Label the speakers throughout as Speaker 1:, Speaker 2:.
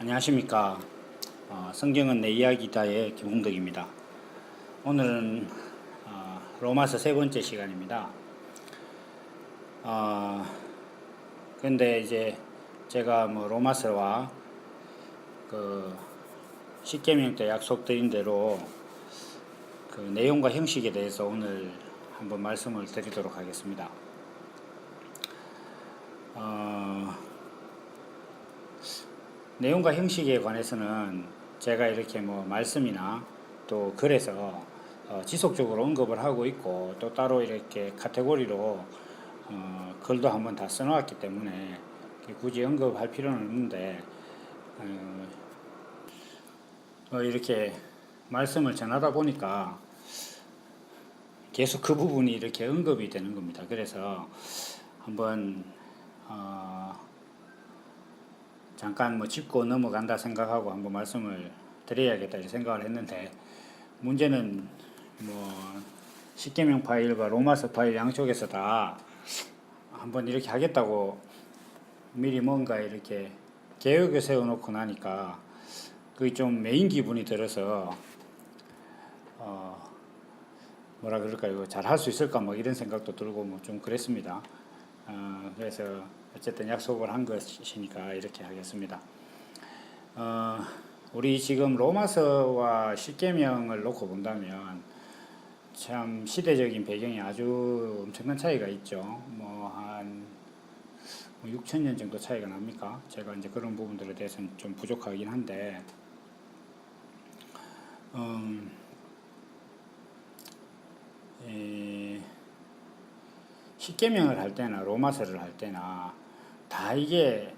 Speaker 1: 안녕하십니까. 성경은 내 이야기다의 김홍덕입니다. 오늘은 로마서 세 번째 시간입니다. 근데 이제 제가 로마서와 그 십계명 때 약속드린 대로 그 내용과 형식에 대해서 오늘 한번 말씀을 드리도록 하겠습니다. 내용과 형식에 관해서는 제가 이렇게 말씀이나 또 글에서 지속적으로 언급을 하고 있고, 또 따로 이렇게 카테고리로 글도 한번 다 써놓았기 때문에 굳이 언급할 필요는 없는데, 이렇게 말씀을 전하다 보니까 계속 그 부분이 이렇게 언급이 되는 겁니다. 그래서 한번 잠깐 짚고 넘어간다 생각하고 한번 말씀을 드려야겠다 이렇게 생각을 했는데, 문제는 십계명 파일과 로마서 파일 양쪽에서 다 한번 이렇게 하겠다고 미리 뭔가 이렇게 계획을 세워놓고 나니까 그게 좀 메인 기분이 들어서 뭐라 그럴까요, 잘 할 수 있을까 이런 생각도 들고 좀 그랬습니다. 그래서 어쨌든 약속을 한 것이니까 이렇게 하겠습니다. 우리 지금 로마서와 십계명을 놓고 본다면 참 시대적인 배경이 아주 엄청난 차이가 있죠. 한 6,000년 정도 차이가 납니까? 제가 이제 그런 부분들에 대해서는 좀 부족하긴 한데, 십계명을 할 때나 로마서를 할 때나 다 이게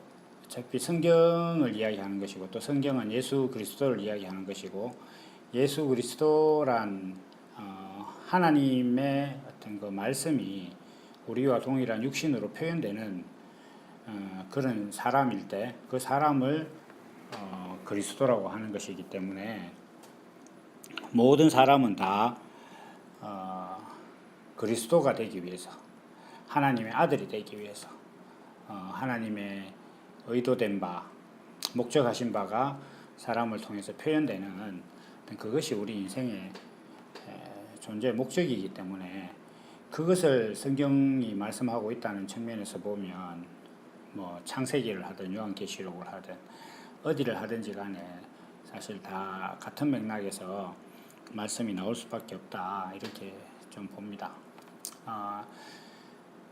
Speaker 1: 어차피 성경을 이야기하는 것이고, 또 성경은 예수 그리스도를 이야기하는 것이고, 예수 그리스도란 하나님의 어떤 그 말씀이 우리와 동일한 육신으로 표현되는 그런 사람일 때 그 사람을 그리스도라고 하는 것이기 때문에, 모든 사람은 다 그리스도가 되기 위해서, 하나님의 아들이 되기 위해서, 하나님의 의도된 바, 목적하신 바가 사람을 통해서 표현되는 그것이 우리 인생의 존재의 목적이기 때문에, 그것을 성경이 말씀하고 있다는 측면에서 보면 창세기를 하든 요한계시록을 하든 어디를 하든지 간에 사실 다 같은 맥락에서 말씀이 나올 수밖에 없다 이렇게 좀 봅니다.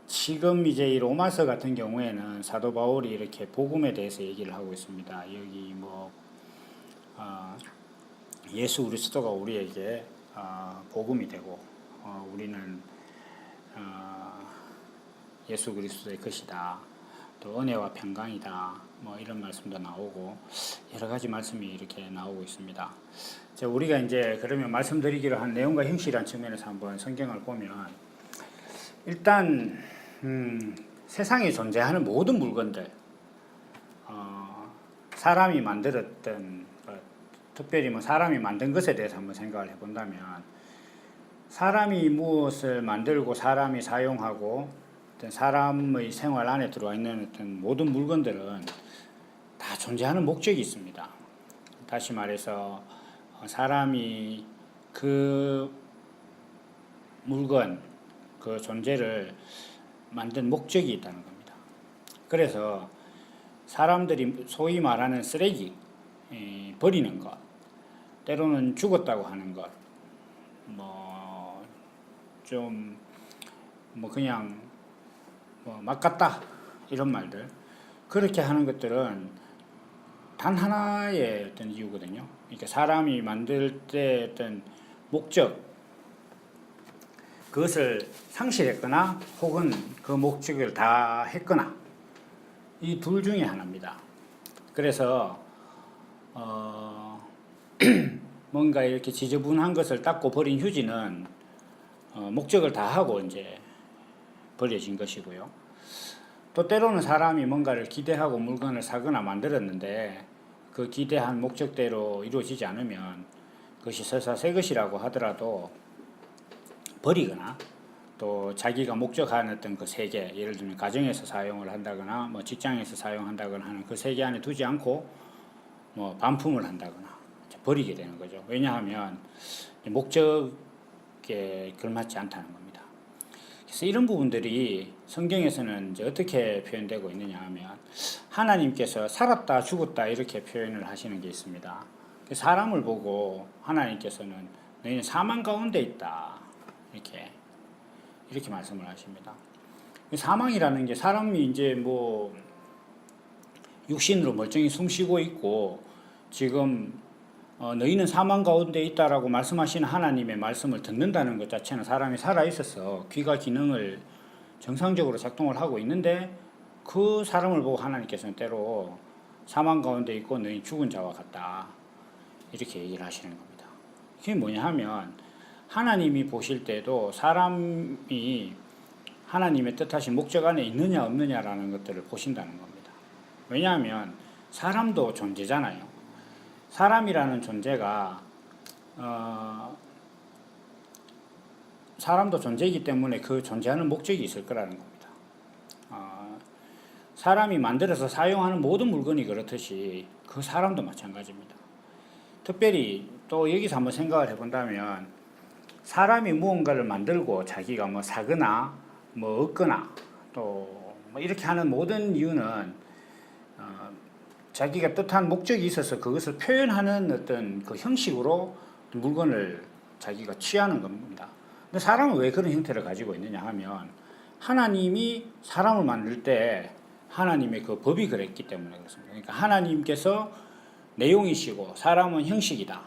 Speaker 1: 지금 이제 이 로마서 같은 경우에는 사도 바울이 이렇게 복음에 대해서 얘기를 하고 있습니다. 여기 예수 그리스도가 우리에게 복음이 되고, 우리는 예수 그리스도의 것이다, 또 은혜와 평강이다, 이런 말씀도 나오고 여러 가지 말씀이 이렇게 나오고 있습니다. 우리가 이제 그러면 말씀드리기로 한 내용과 형식이란 측면에서 한번 성경을 보면, 일단 세상에 존재하는 모든 물건들, 사람이 만들었던 특별히 사람이 만든 것에 대해서 한번 생각을 해본다면, 사람이 무엇을 만들고 사람이 사용하고 어떤 사람의 생활 안에 들어와 있는 어떤 모든 물건들은 다 존재하는 목적이 있습니다. 다시 말해서 사람이 그 물건, 그 존재를 만든 목적이 있다는 겁니다. 그래서 사람들이 소위 말하는 쓰레기, 버리는 것, 때로는 죽었다고 하는 것, 그냥 막 같다 이런 말들, 그렇게 하는 것들은 단 하나의 어떤 이유거든요. 그러니까 사람이 만들 때 어떤 목적, 그것을 상실했거나 혹은 그 목적을 다 했거나, 이 둘 중에 하나입니다. 그래서 뭔가 이렇게 지저분한 것을 닦고 버린 휴지는 목적을 다 하고 이제 버려진 것이고요. 또 때로는 사람이 뭔가를 기대하고 물건을 사거나 만들었는데 그 기대한 목적대로 이루어지지 않으면 그것이 설사 새 것이라고 하더라도 버리거나, 또 자기가 목적한 어떤 그 세계, 예를 들면 가정에서 사용을 한다거나 직장에서 사용한다거나 하는 그 세계 안에 두지 않고 뭐 반품을 한다거나 버리게 되는 거죠. 왜냐하면 목적에 걸맞지 않다는 겁니다. 그래서 이런 부분들이 성경에서는 이제 어떻게 표현되고 있느냐 하면 하나님께서 살았다 죽었다 이렇게 표현을 하시는 게 있습니다. 사람을 보고 하나님께서는 너희는 사망 가운데 있다 이렇게 말씀을 하십니다. 사망이라는 게 사람이 이제 뭐 육신으로 멀쩡히 숨쉬고 있고 지금 너희는 사망 가운데 있다라고 말씀하시는 하나님의 말씀을 듣는다는 것 자체는 사람이 살아 있어서 귀가 기능을 정상적으로 작동을 하고 있는데 그 사람을 보고 하나님께서는 때로 사망 가운데 있고 너희 죽은 자와 같다 이렇게 얘기를 하시는 겁니다. 그게 뭐냐 하면 하나님이 보실 때도 사람이 하나님의 뜻하신 목적 안에 있느냐 없느냐라는 것들을 보신다는 겁니다. 왜냐하면 사람도 존재잖아요. 사람이라는 존재가 사람도 존재이기 때문에 그 존재하는 목적이 있을 거라는 겁니다. 사람이 만들어서 사용하는 모든 물건이 그렇듯이 그 사람도 마찬가지입니다. 특별히 또 여기서 한번 생각을 해본다면 사람이 무언가를 만들고 자기가 뭐 사거나 뭐 얻거나 또 뭐 이렇게 하는 모든 이유는 자기가 뜻한 목적이 있어서 그것을 표현하는 어떤 그 형식으로 물건을 자기가 취하는 겁니다. 근데 사람은 왜 그런 형태를 가지고 있느냐 하면 하나님이 사람을 만들 때 하나님의 그 법이 그랬기 때문에 그렇습니다. 그러니까 하나님께서 내용이시고 사람은 형식이다.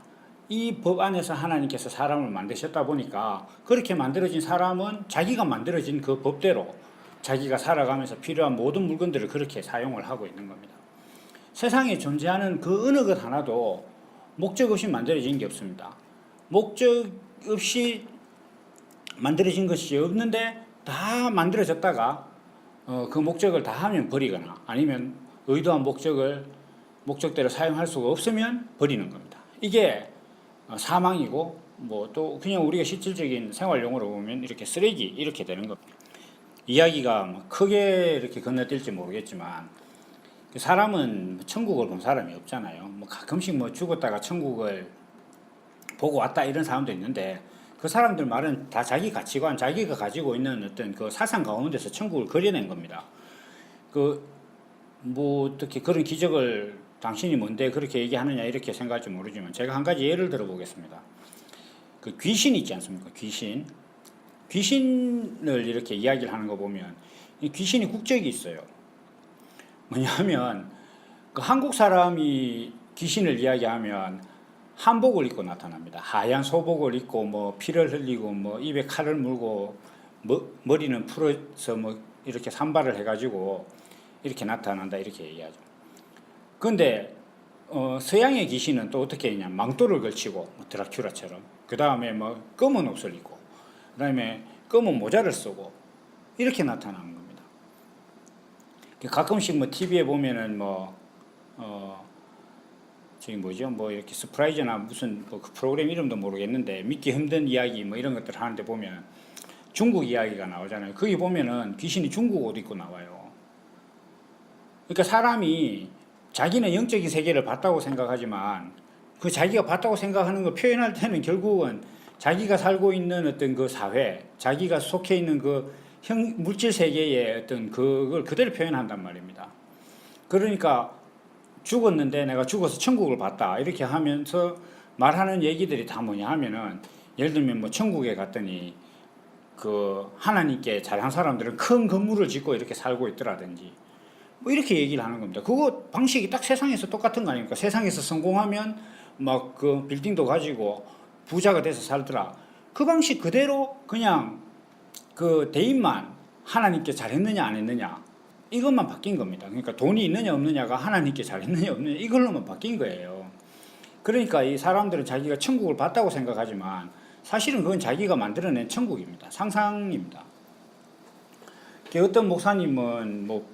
Speaker 1: 이 법 안에서 하나님께서 사람을 만드셨다 보니까 그렇게 만들어진 사람은 자기가 만들어진 그 법대로 자기가 살아가면서 필요한 모든 물건들을 그렇게 사용을 하고 있는 겁니다. 세상에 존재하는 그 어느 것 하나도 목적 없이 만들어진 게 없습니다. 목적 없이 만들어진 것이 없는데 다 만들어졌다가 그 목적을 다 하면 버리거나 아니면 의도한 목적대로 사용할 수가 없으면 버리는 겁니다. 이게 사망이고 뭐 또 그냥 우리가 실질적인 생활용어로 보면 이렇게 쓰레기 이렇게 되는 겁니다. 이야기가 뭐 크게 이렇게 건너뛸지 모르겠지만 사람은 천국을 본 사람이 없잖아요. 뭐 가끔씩 뭐 죽었다가 천국을 보고 왔다 이런 사람도 있는데 그 사람들 말은 다 자기 가치관, 자기가 가지고 있는 어떤 그 사상 가운데서 천국을 그려낸 겁니다. 뭐 어떻게 그런 기적을 당신이 뭔데 그렇게 얘기하느냐 이렇게 생각할지 모르지만 제가 한 가지 예를 들어 보겠습니다. 그 귀신 있지 않습니까? 귀신을 이렇게 이야기를 하는 거 보면 이 귀신이 국적이 있어요. 뭐냐면 그 한국 사람이 귀신을 이야기하면 한복을 입고 나타납니다. 하얀 소복을 입고 뭐 피를 흘리고 뭐 입에 칼을 물고 머리는 풀어서 뭐 이렇게 산발을 해가지고 이렇게 나타난다 이렇게 얘기하죠. 그런데 서양의 귀신은 또 어떻게 했냐? 망토를 걸치고 뭐 드라큘라처럼 그 다음에 뭐 검은 옷을 입고 그 다음에 검은 모자를 쓰고 이렇게 나타나는 겁니다. 가끔씩 뭐 TV에 보면은 저기 뭐죠? 뭐 이렇게 스프라이즈나 무슨 그 프로그램 이름도 모르겠는데 믿기 힘든 이야기 뭐 이런 것들 하는데 보면 중국 이야기가 나오잖아요. 거기 보면은 귀신이 중국 옷 입고 나와요. 그러니까 사람이 자기는 영적인 세계를 봤다고 생각하지만 그 자기가 봤다고 생각하는 걸 표현할 때는 결국은 자기가 살고 있는 어떤 그 사회, 자기가 속해 있는 그 물질 세계의 어떤 그걸 그대로 표현한단 말입니다. 그러니까 죽었는데 내가 죽어서 천국을 봤다 이렇게 하면서 말하는 얘기들이 다 뭐냐 하면은 예를 들면 뭐 천국에 갔더니 그 하나님께 잘한 사람들은 큰 건물을 짓고 이렇게 살고 있더라든지 뭐 이렇게 얘기를 하는 겁니다. 그거 방식이 딱 세상에서 똑같은 거 아닙니까? 세상에서 성공하면 막 그 빌딩도 가지고 부자가 돼서 살더라. 그 방식 그대로 그냥 그 대입만 하나님께 잘했느냐 안 했느냐 이것만 바뀐 겁니다. 그러니까 돈이 있느냐 없느냐가 하나님께 잘했느냐 없느냐 이걸로만 바뀐 거예요. 그러니까 이 사람들은 자기가 천국을 봤다고 생각하지만 사실은 그건 자기가 만들어낸 천국입니다. 상상입니다. 어떤 목사님은 뭐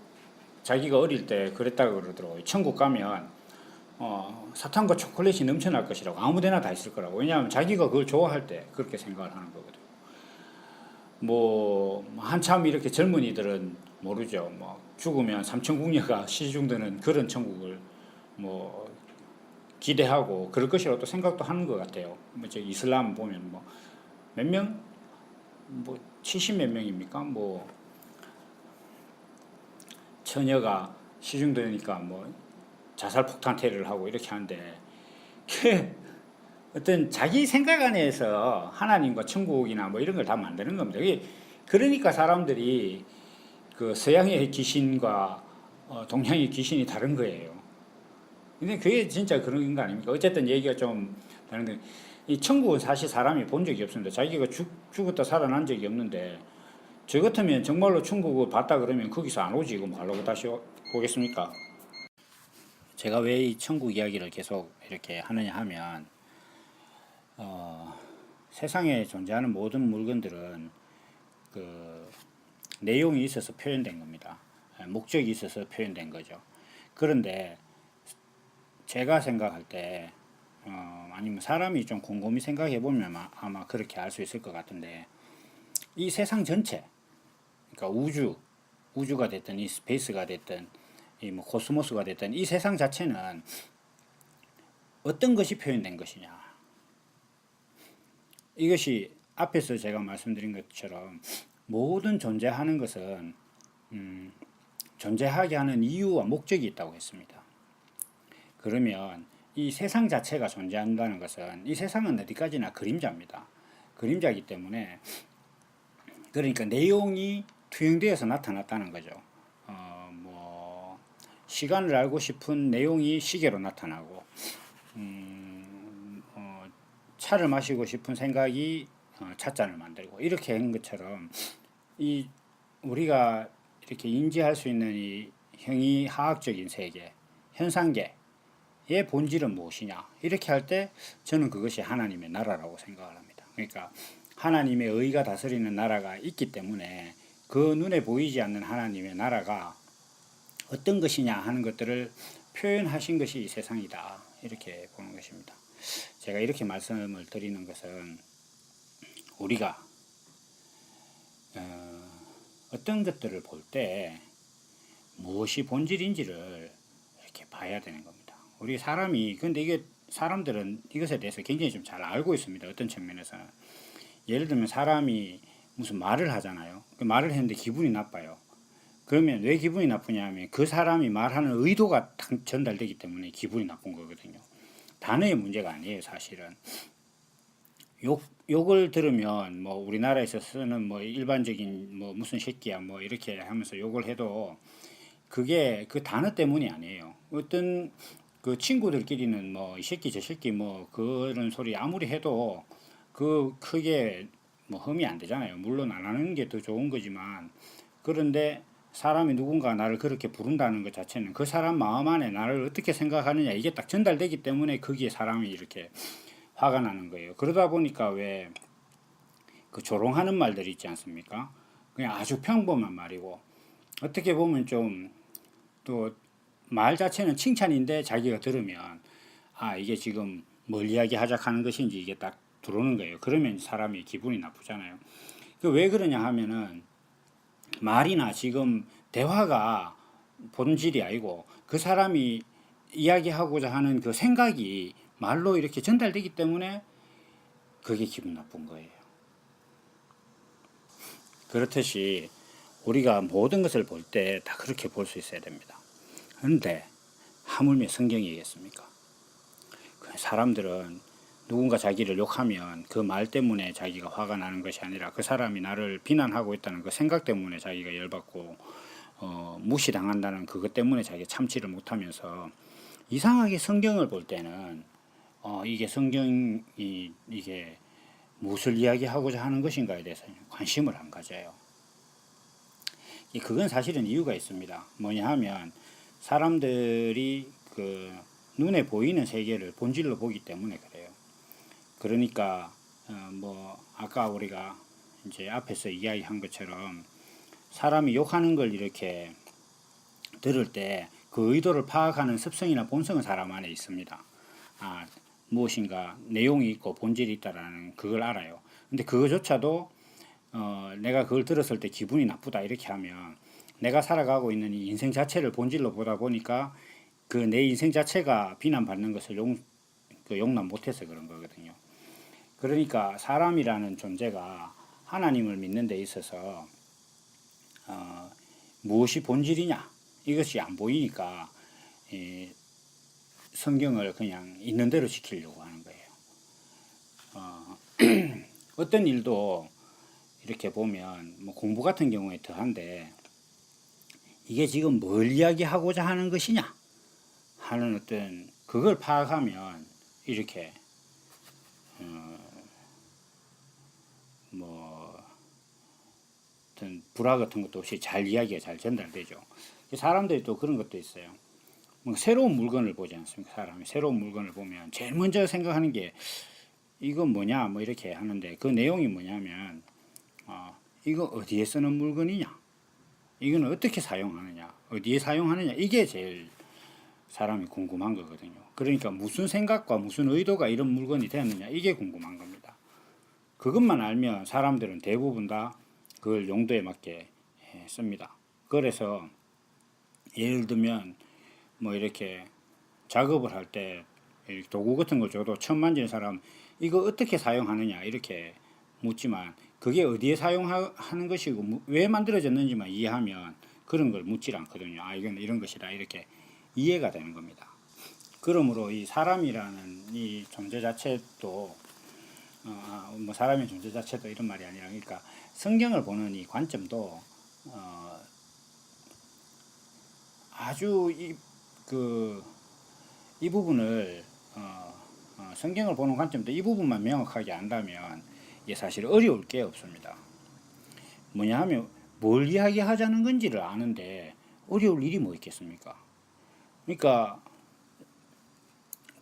Speaker 1: 자기가 어릴 때 그랬다고 그러더라고요. 천국 가면 사탕과 초콜릿이 넘쳐날 것이라고 아무데나 다 있을 거라고. 왜냐하면 자기가 그걸 좋아할 때 그렇게 생각을 하는 거거든요. 뭐 한참 이렇게 젊은이들은 모르죠. 뭐 죽으면 삼천궁녀가 시중드는 그런 천국을 뭐 기대하고 그럴 것이라고 또 생각도 하는 것 같아요. 뭐 저 이슬람 보면 뭐 몇 명, 뭐 70 몇 명입니까? 뭐 처녀가 시중되니까 뭐 자살 폭탄 테러를 하고 이렇게 하는데 어떤 자기 생각 안에서 하나님과 천국이나 뭐 이런 걸 다 만드는 겁니다. 그러니까 사람들이 그 서양의 귀신과 동양의 귀신이 다른 거예요. 근데 그게 진짜 그런 거 아닙니까? 어쨌든 얘기가 좀 다른데 이 천국은 사실 사람이 본 적이 없습니다. 자기가 죽었다 살아난 적이 없는데 저 같으면 정말로 천국을 봤다 그러면 거기서 안 오지. 그럼 가려고 다시 오겠습니까? 제가 왜 이 천국 이야기를 계속 이렇게 하느냐 하면 세상에 존재하는 모든 물건들은 그 내용이 있어서 표현된 겁니다. 목적이 있어서 표현된 거죠. 그런데 제가 생각할 때 아니면 사람이 좀 곰곰이 생각해 보면 아마 그렇게 알 수 있을 것 같은데 이 세상 전체, 그러니까 우주가 됐든 이 스페이스가 됐든 이 뭐 코스모스가 됐든 이 세상 자체는 어떤 것이 표현된 것이냐. 이것이 앞에서 제가 말씀드린 것처럼 모든 존재하는 것은 존재하게 하는 이유와 목적이 있다고 했습니다. 그러면 이 세상 자체가 존재한다는 것은 이 세상은 어디까지나 그림자입니다. 그림자이기 때문에 그러니까 내용이 투영되어서 나타났다는 거죠. 뭐 시간을 알고 싶은 내용이 시계로 나타나고 차를 마시고 싶은 생각이 찻잔을 만들고 이렇게 한 것처럼 이 우리가 이렇게 인지할 수 있는 이 형이하학적인 세계, 현상계의 본질은 무엇이냐 이렇게 할 때 저는 그것이 하나님의 나라라고 생각을 합니다. 그러니까 하나님의 의가 다스리는 나라가 있기 때문에 그 눈에 보이지 않는 하나님의 나라가 어떤 것이냐 하는 것들을 표현하신 것이 이 세상이다 이렇게 보는 것입니다. 제가 이렇게 말씀을 드리는 것은 우리가 어떤 것들을 볼 때 무엇이 본질인지를 이렇게 봐야 되는 겁니다. 우리 사람이 근데 이게 사람들은 이것에 대해서 굉장히 좀 잘 알고 있습니다. 어떤 측면에서는 예를 들면 사람이 무슨 말을 하잖아요. 그 말을 했는데 기분이 나빠요. 그러면 왜 기분이 나쁘냐 하면 그 사람이 말하는 의도가 전달되기 때문에 기분이 나쁜 거거든요. 단어의 문제가 아니에요, 사실은. 욕을 들으면 뭐 우리나라에서 쓰는 뭐 일반적인 뭐 무슨 새끼야 뭐 이렇게 하면서 욕을 해도 그게 그 단어 때문이 아니에요. 어떤 그 친구들끼리는 뭐 이 새끼 저 새끼 뭐 그런 소리 아무리 해도 그 크게 뭐 흠이 안 되잖아요. 물론 안 하는 게 더 좋은 거지만 그런데 사람이 누군가 나를 그렇게 부른다는 것 자체는 그 사람 마음 안에 나를 어떻게 생각하느냐 이게 딱 전달되기 때문에 거기에 사람이 이렇게 화가 나는 거예요. 그러다 보니까 왜 그 조롱하는 말들이 있지 않습니까? 그냥 아주 평범한 말이고 어떻게 보면 좀 또 말 자체는 칭찬인데 자기가 들으면 아 이게 지금 뭘 이야기하자 하는 것인지 이게 딱 들어오는 거예요. 그러면 사람이 기분이 나쁘잖아요. 그 왜 그러냐 하면은 말이나 지금 대화가 본질이 아니고 그 사람이 이야기하고자 하는 그 생각이 말로 이렇게 전달되기 때문에 그게 기분 나쁜 거예요. 그렇듯이 우리가 모든 것을 볼 때 다 그렇게 볼 수 있어야 됩니다. 그런데 하물며 성경이겠습니까? 사람들은 누군가 자기를 욕하면 그 말 때문에 자기가 화가 나는 것이 아니라 그 사람이 나를 비난하고 있다는 그 생각 때문에 자기가 열받고 무시당한다는 그것 때문에 자기가 참지를 못하면서 이상하게 성경을 볼 때는 이게 성경이 이게 무엇을 이야기하고자 하는 것인가에 대해서 관심을 안 가져요. 그건 사실은 이유가 있습니다. 뭐냐 하면 사람들이 그 눈에 보이는 세계를 본질로 보기 때문에 그래요. 그러니까 뭐 아까 우리가 이제 앞에서 이야기한 것처럼 사람이 욕하는 걸 이렇게 들을 때 그 의도를 파악하는 습성이나 본성은 사람 안에 있습니다. 무엇인가 내용이 있고 본질이 있다라는 그걸 알아요. 근데 그거조차도 내가 그걸 들었을 때 기분이 나쁘다 이렇게 하면 내가 살아가고 있는 이 인생 자체를 본질로 보다 보니까 그 내 인생 자체가 비난받는 것을 그 용납 못해서 그런 거거든요. 그러니까 사람이라는 존재가 하나님을 믿는 데 있어서 무엇이 본질이냐 이것이 안 보이니까 성경을 그냥 있는 대로 지키려고 하는 거예요. 어떤 일도 이렇게 보면 뭐 공부 같은 경우에 더한데 이게 지금 뭘 이야기하고자 하는 것이냐 하는 어떤 그걸 파악하면 이렇게 뭐 어떤 불화 같은 것도 없이 잘 이야기가 잘 전달되죠. 사람들이 또 그런 것도 있어요. 뭐 새로운 물건을 보지 않습니까? 사람이 새로운 물건을 보면 제일 먼저 생각하는 게 이건 뭐냐 뭐 이렇게 하는데 그 내용이 뭐냐면 이거 어디에 쓰는 물건이냐, 이거는 어떻게 사용하느냐, 어디에 사용하느냐, 이게 제일 사람이 궁금한 거거든요. 그러니까 무슨 생각과 무슨 의도가 이런 물건이 되었느냐 이게 궁금한 겁니다. 그것만 알면 사람들은 대부분 다 그걸 용도에 맞게 씁니다. 그래서 예를 들면 뭐 이렇게 작업을 할 때 도구 같은 걸 줘도 처음 만지는 사람 이거 어떻게 사용하느냐 이렇게 묻지만 그게 어디에 사용하는 것이고 왜 만들어졌는지만 이해하면 그런 걸 묻질 않거든요. 이건 이런 것이다 이렇게 이해가 되는 겁니다. 그러므로 이 사람이라는 이 존재 자체도 뭐 사람의 존재 자체도 이런 말이 아니라 그러니까 성경을 보는 이 관점도 아주 이 부분을 성경을 보는 관점도 이 부분만 명확하게 안다면 이게 사실 어려울 게 없습니다. 뭐냐 하면 뭘 이야기하자는 건지를 아는데 어려울 일이 뭐 있겠습니까? 그러니까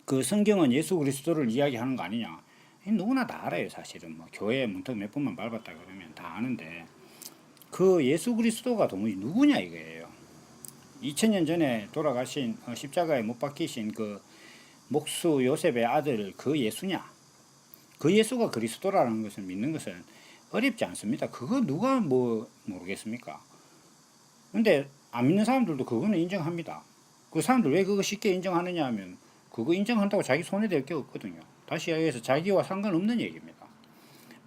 Speaker 1: 그 성경은 예수 그리스도를 이야기하는 거 아니냐? 누구나 다 알아요. 사실은 뭐 교회 문턱 몇 번만 밟았다 그러면 다 아는데 그 예수 그리스도가 도무지 누구냐 이거예요. 2000년 전에 돌아가신 십자가에 못 박히신 그 목수 요셉의 아들 그 예수냐? 그 예수가 그리스도라는 것을 믿는 것은 어렵지 않습니다. 그거 누가 뭐 모르겠습니까? 근데 안 믿는 사람들도 그거는 인정합니다. 그 사람들 왜 그거 쉽게 인정하느냐 하면 그거 인정한다고 자기 손에 댈 게 없거든요. 다시 이야기해서 자기와 상관없는 얘기입니다.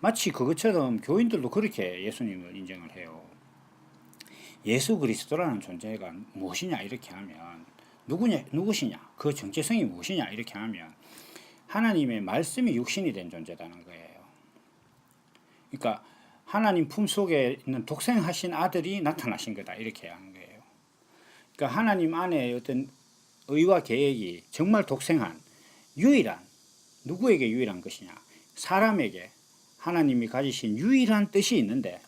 Speaker 1: 마치 그것처럼 교인들도 그렇게 예수님을 인정을 해요. 예수 그리스도라는 존재가 무엇이냐 이렇게 하면 누구시냐 그 정체성이 무엇이냐 이렇게 하면 하나님의 말씀이 육신이 된 존재라는 거예요. 그러니까 하나님 품속에 있는 독생하신 아들이 나타나신 거다 이렇게 하는 거예요. 그러니까 하나님 안에 어떤 의와 계획이 정말 독생한 유일한 누구에게 유일한 것이냐 사람에게 하나님이 가지신 유일한 뜻이 있는데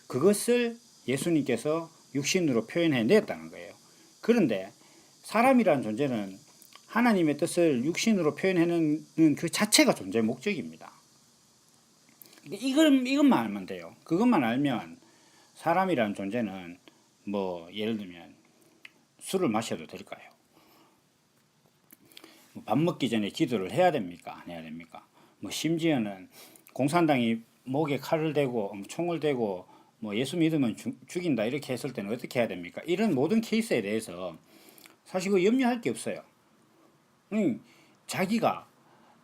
Speaker 1: 그것을 예수님께서 육신으로 표현해 냈다는 거예요. 그런데 사람이라는 존재는 하나님의 뜻을 육신으로 표현해내는 그 자체가 존재의 목적입니다. 이것만 알면 돼요. 그것만 알면 사람이라는 존재는 뭐 예를 들면 술을 마셔도 될까요? 밥 먹기 전에 기도를 해야 됩니까? 안 해야 됩니까? 뭐 심지어는 공산당이 목에 칼을 대고 총을 대고 뭐 예수 믿으면 죽인다 이렇게 했을 때는 어떻게 해야 됩니까? 이런 모든 케이스에 대해서 사실 그 염려할 게 없어요. 자기가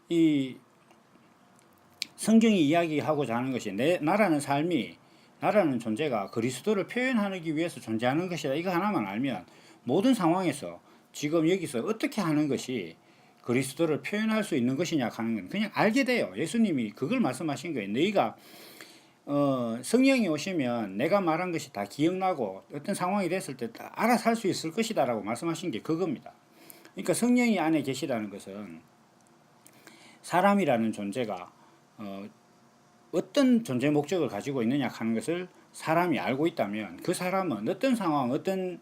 Speaker 1: 이 성경이 이야기하고자 하는 것이 나라는 삶이 나라는 존재가 그리스도를 표현하기 위해서 존재하는 것이다. 이거 하나만 알면 모든 상황에서 지금 여기서 어떻게 하는 것이 그리스도를 표현할 수 있는 것이냐 하는 건 그냥 알게 돼요. 예수님이 그걸 말씀하신 거예요. 너희가 성령이 오시면 내가 말한 것이 다 기억나고 어떤 상황이 됐을 때 다 알아서 할 수 있을 것이다 라고 말씀하신 게 그겁니다. 그러니까 성령이 안에 계시다는 것은 사람이라는 존재가 어떤 존재 목적을 가지고 있느냐 하는 것을 사람이 알고 있다면 그 사람은 어떤 상황, 어떤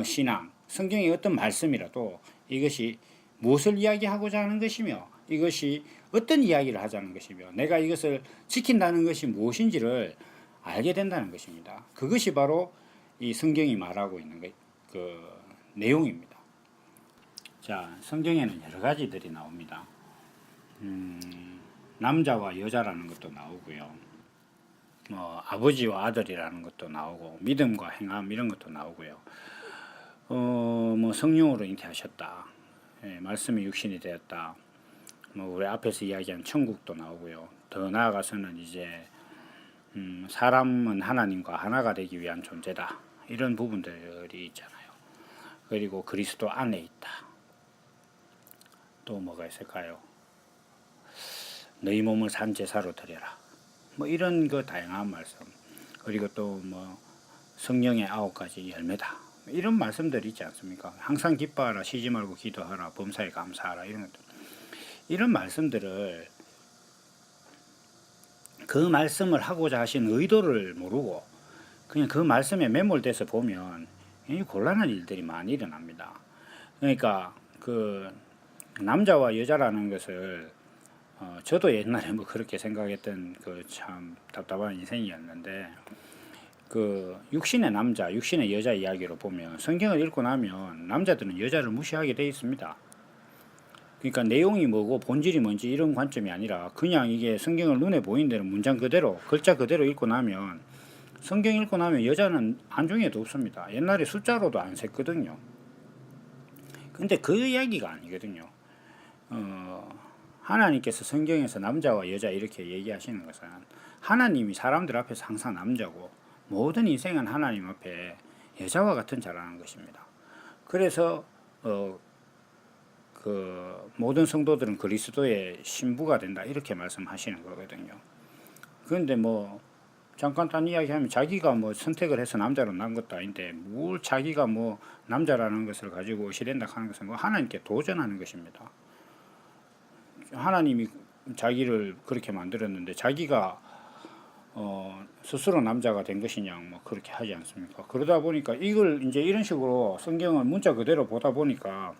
Speaker 1: 신앙, 성경의 어떤 말씀이라도 이것이 무엇을 이야기하고자 하는 것이며 이것이 어떤 이야기를 하자는 것이며 내가 이것을 지킨다는 것이 무엇인지를 알게 된다는 것입니다. 그것이 바로 이 성경이 말하고 있는 그 내용입니다. 자, 성경에는 여러 가지들이 나옵니다. 남자와 여자라는 것도 나오고요. 뭐 아버지와 아들이라는 것도 나오고 믿음과 행함 이런 것도 나오고요. 뭐 성령으로 잉태하셨다. 말씀이 육신이 되었다. 뭐 우리 앞에서 이야기한 천국도 나오고요. 더 나아가서는 이제 사람은 하나님과 하나가 되기 위한 존재다. 이런 부분들이 있잖아요. 그리고 그리스도 안에 있다. 또 뭐가 있을까요? 너희 몸을 산 제사로 드려라. 뭐 이런 그 다양한 말씀. 그리고 또 뭐 성령의 9가지 열매다. 이런 말씀들이 있지 않습니까? 항상 기뻐하라, 쉬지 말고 기도하라, 범사에 감사하라, 이런 것들. 이런 말씀들을, 그 말씀을 하고자 하신 의도를 모르고 그냥 그 말씀에 매몰돼서 보면 곤란한 일들이 많이 일어납니다. 그러니까 그 남자와 여자라는 것을 저도 옛날에 뭐 그렇게 생각했던 그 참 답답한 인생이었는데, 그 육신의 남자, 육신의 여자 이야기로 보면 성경을 읽고 나면 남자들은 여자를 무시하게 돼 있습니다. 그러니까 내용이 뭐고 본질이 뭔지 이런 관점이 아니라 그냥 이게 성경을 눈에 보이는 대로 문장 그대로 글자 그대로 읽고 나면, 성경 읽고 나면 여자는 안중에도 없습니다. 옛날에 숫자로도 안 셌거든요. 근데 그 이야기가 아니거든요. 하나님께서 성경에서 남자와 여자 이렇게 얘기하시는 것은 하나님이 사람들 앞에서 항상 남자고 모든 인생은 하나님 앞에 여자와 같은 자라는 것입니다. 그래서 그 모든 성도들은 그리스도의 신부가 된다 이렇게 말씀하시는 거거든요. 그런데 뭐 잠깐 딴 이야기하면 자기가 뭐 선택을 해서 남자로 난 것도 아닌데 뭘 자기가 뭐 남자라는 것을 가지고 의시된다 하는 것은 하나님께 도전하는 것입니다. 하나님이 자기를 그렇게 만들었는데 자기가 스스로 남자가 된 것이냐 뭐 그렇게 하지 않습니까? 그러다 보니까 이걸 이제 이런 식으로 성경을 문자 그대로 보다 보니까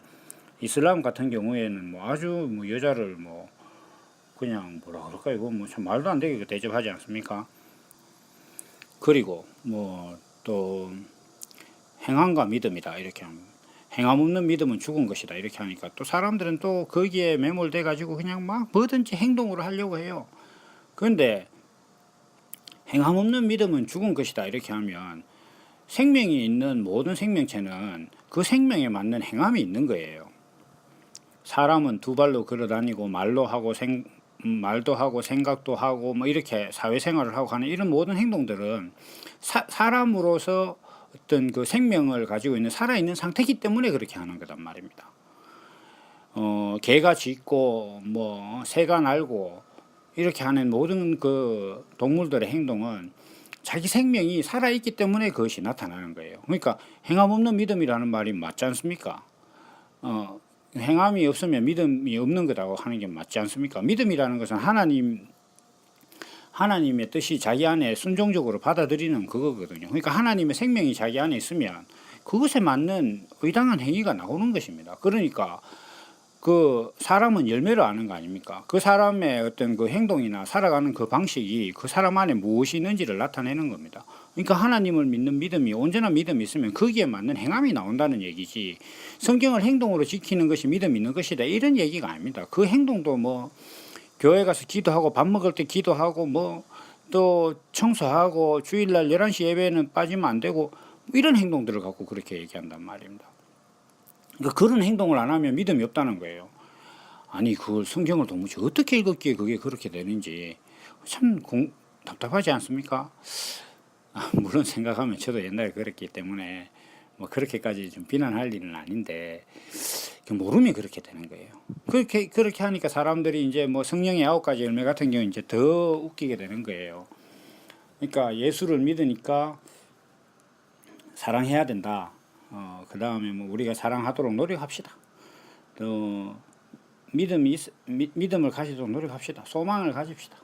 Speaker 1: 이슬람 같은 경우에는 뭐 아주 뭐 여자를 뭐 그냥 뭐라 그럴까, 이거 뭐 참 말도 안 되게 대접하지 않습니까? 그리고 뭐 또 행함과 믿음이다 이렇게 하면, 행함 없는 믿음은 죽은 것이다 이렇게 하니까 또 사람들은 또 거기에 매몰돼 가지고 그냥 막 뭐든지 행동으로 하려고 해요. 그런데 행함 없는 믿음은 죽은 것이다 이렇게 하면 생명이 있는 모든 생명체는 그 생명에 맞는 행함이 있는 거예요. 사람은 두 발로 걸어 다니고 말도 하고 생각도 하고 뭐 이렇게 사회생활을 하고 하는 이런 모든 행동들은 사람으로서 어떤 그 생명을 가지고 있는 살아있는 상태이기 때문에 그렇게 하는 거단 말입니다. 개가 짖고 뭐 새가 날고 이렇게 하는 모든 그 동물들의 행동은 자기 생명이 살아있기 때문에 그것이 나타나는 거예요. 그러니까 행함 없는 믿음이라는 말이 맞지 않습니까? 행함이 없으면 믿음이 없는 거라고 하는 게 맞지 않습니까? 믿음이라는 것은 하나님의 뜻이 자기 안에 순종적으로 받아들이는 그거거든요. 그러니까 하나님의 생명이 자기 안에 있으면 그것에 맞는 의당한 행위가 나오는 것입니다. 그러니까 그 사람은 열매로 아는 거 아닙니까? 그 사람의 어떤 그 행동이나 살아가는 그 방식이 그 사람 안에 무엇이 있는지를 나타내는 겁니다. 그러니까 하나님을 믿는 믿음이, 온전한 믿음이 있으면 거기에 맞는 행함이 나온다는 얘기지, 성경을 행동으로 지키는 것이 믿음이 있는 것이다 이런 얘기가 아닙니다. 그 행동도 뭐 교회 가서 기도하고 밥 먹을 때 기도하고 뭐 또 청소하고 주일날 11시 예배는 빠지면 안 되고 이런 행동들을 갖고 그렇게 얘기한단 말입니다. 그러니까 그런 행동을 안 하면 믿음이 없다는 거예요. 아니 그걸 성경을 도무지 어떻게 읽었기에 그게 그렇게 되는지 참 답답하지 않습니까? 물론 생각하면 저도 옛날에 그랬기 때문에 뭐 그렇게까지 좀 비난할 일은 아닌데 모르면 그렇게 되는 거예요. 그렇게 하니까 사람들이 이제 뭐 성령의 9가지 열매 같은 경우 이제 더 웃기게 되는 거예요. 그러니까 예수를 믿으니까 사랑해야 된다. 그 다음에 뭐 우리가 사랑하도록 노력합시다. 또 믿음을 가지도록 노력합시다. 소망을 가집시다.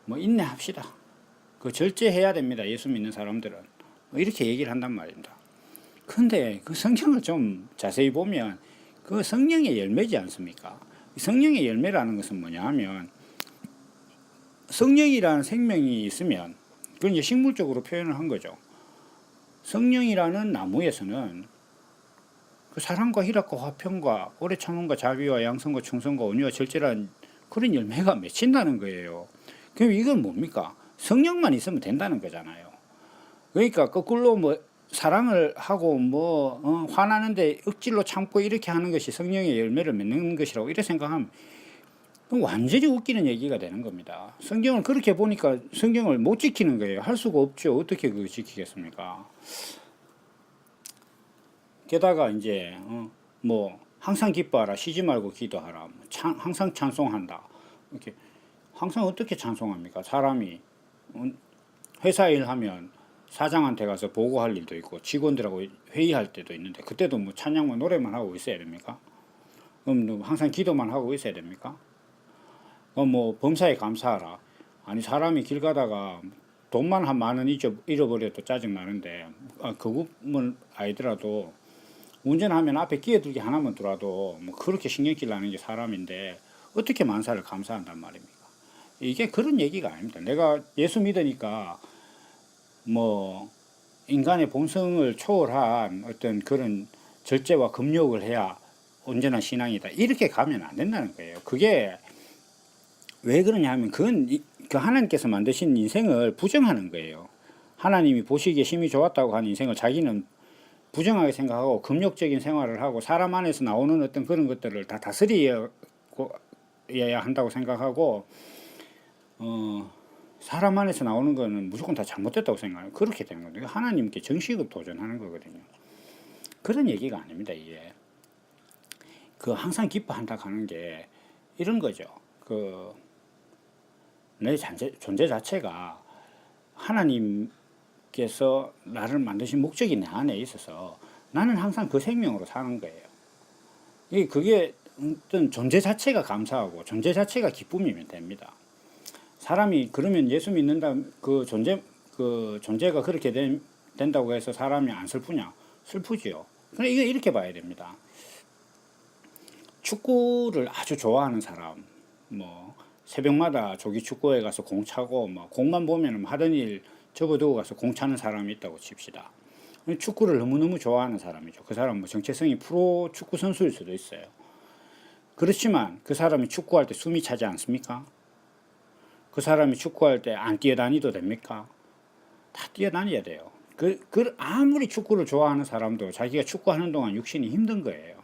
Speaker 1: 뭐 인내합시다. 그 절제해야 됩니다. 예수 믿는 사람들은 뭐 이렇게 얘기를 한단 말입니다. 근데 그 성경을 좀 자세히 보면 그 성령의 열매지 않습니까? 성령의 열매라는 것은 뭐냐 하면 성령이라는 생명이 있으면 그건 이제 식물적으로 표현을 한 거죠. 성령이라는 나무에서는 그 사랑과 희락과 화평과 오래 참음과 자비와 양성과 충성과 온유와 절제라는 그런 열매가 맺힌다는 거예요. 그럼 이건 뭡니까? 성령만 있으면 된다는 거잖아요. 그러니까 거꾸로 뭐 사랑을 하고 화나는데 억지로 참고 이렇게 하는 것이 성령의 열매를 맺는 것이라고 이렇게 생각하면 그럼 완전히 웃기는 얘기가 되는 겁니다. 성경을 그렇게 보니까 성경을 못 지키는 거예요. 할 수가 없죠. 어떻게 그거 지키겠습니까? 게다가 이제 뭐 항상 기뻐하라, 쉬지 말고 기도하라, 항상 찬송한다. 이렇게 항상 어떻게 찬송합니까? 사람이 회사 일하면 사장한테 가서 보고할 일도 있고 직원들하고 회의할 때도 있는데 그때도 뭐 찬양만 노래만 하고 있어야 됩니까? 그럼 항상 기도만 하고 있어야 됩니까? 그럼 뭐 범사에 감사하라. 아니 사람이 길 가다가 돈만 한 10,000원 잃어버려도 짜증 나는데 그것은 아니더라도 운전하면 앞에 끼어들기 하나만 들어도 뭐 그렇게 신경질 나는 게 사람인데 어떻게 만사를 감사한단 말입니까? 이게 그런 얘기가 아닙니다. 내가 예수 믿으니까 뭐 인간의 본성을 초월한 어떤 그런 절제와 금욕을 해야 언제나 신앙이다. 이렇게 가면 안 된다는 거예요. 그게 왜 그러냐 하면 그건 그 하나님께서 만드신 인생을 부정하는 거예요. 하나님이 보시기에 심히 좋았다고 하는 인생을 자기는 부정하게 생각하고 금욕적인 생활을 하고 사람 안에서 나오는 어떤 그런 것들을 다 다스려야 한다고 생각하고 사람 안에서 나오는 거는 무조건 다 잘못됐다고 생각해요. 그렇게 되는 거예요. 하나님께 정식으로 도전하는 거거든요. 그런 얘기가 아닙니다. 이게 그 항상 기뻐한다 하는 게 이런 거죠. 내 존재 자체가 하나님께서 나를 만드신 목적이 내 안에 있어서 나는 항상 그 생명으로 사는 거예요. 그게 어떤 존재 자체가 감사하고 존재 자체가 기쁨이면 됩니다. 사람이 그러면 예수 믿는다 그 존재가 그렇게 된다고 해서 사람이 안 슬프냐? 슬프지요. 그러니까 이거 이렇게 봐야 됩니다. 축구를 아주 좋아하는 사람, 뭐 새벽마다 조기 축구에 가서 공 차고 뭐 공만 보면 하던 일 접어두고 가서 공 차는 사람이 있다고 칩시다. 축구를 너무너무 좋아하는 사람이죠. 그 사람은 뭐 정체성이 프로 축구 선수일 수도 있어요. 그렇지만 그 사람이 축구할 때 숨이 차지 않습니까? 그 사람이 축구할 때 안 뛰어다니도 됩니까? 다 뛰어다녀야 돼요. 아무리 축구를 좋아하는 사람도 자기가 축구하는 동안 육신이 힘든 거예요.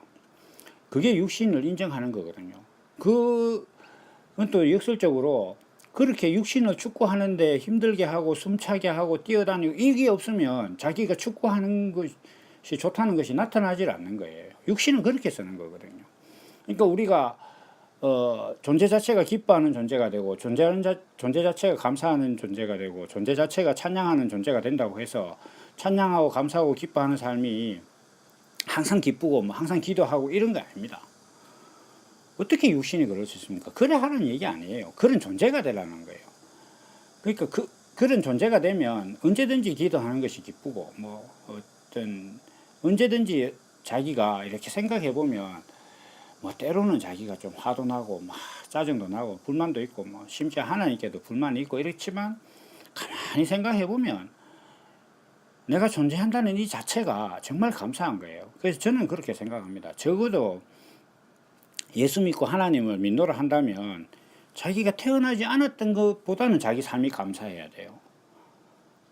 Speaker 1: 그게 육신을 인정하는 거거든요. 그건 또 역설적으로 그렇게 육신을 축구하는데 힘들게 하고 숨차게 하고 뛰어다니고 이게 없으면 자기가 축구하는 것이 좋다는 것이 나타나질 않는 거예요. 육신은 그렇게 쓰는 거거든요. 그러니까 우리가 존재 자체가 기뻐하는 존재가 되고 존재 자체가 감사하는 존재가 되고 존재 자체가 찬양하는 존재가 된다고 해서 찬양하고 감사하고 기뻐하는 삶이 항상 기쁘고 뭐 항상 기도하고 이런 거 아닙니다. 어떻게 육신이 그럴 수 있습니까? 그래 하는 얘기 아니에요. 그런 존재가 되라는 거예요. 그러니까 그런 존재가 되면 언제든지 기도하는 것이 기쁘고 뭐 어떤 언제든지 자기가 이렇게 생각해 보면 뭐 때로는 자기가 좀 화도 나고 막 짜증도 나고 불만도 있고 뭐 심지어 하나님께도 불만이 있고 이렇지만 가만히 생각해 보면 내가 존재한다는 이 자체가 정말 감사한 거예요. 그래서 저는 그렇게 생각합니다. 적어도 예수 믿고 하나님을 믿노라 한다면 자기가 태어나지 않았던 것보다는 자기 삶이 감사해야 돼요.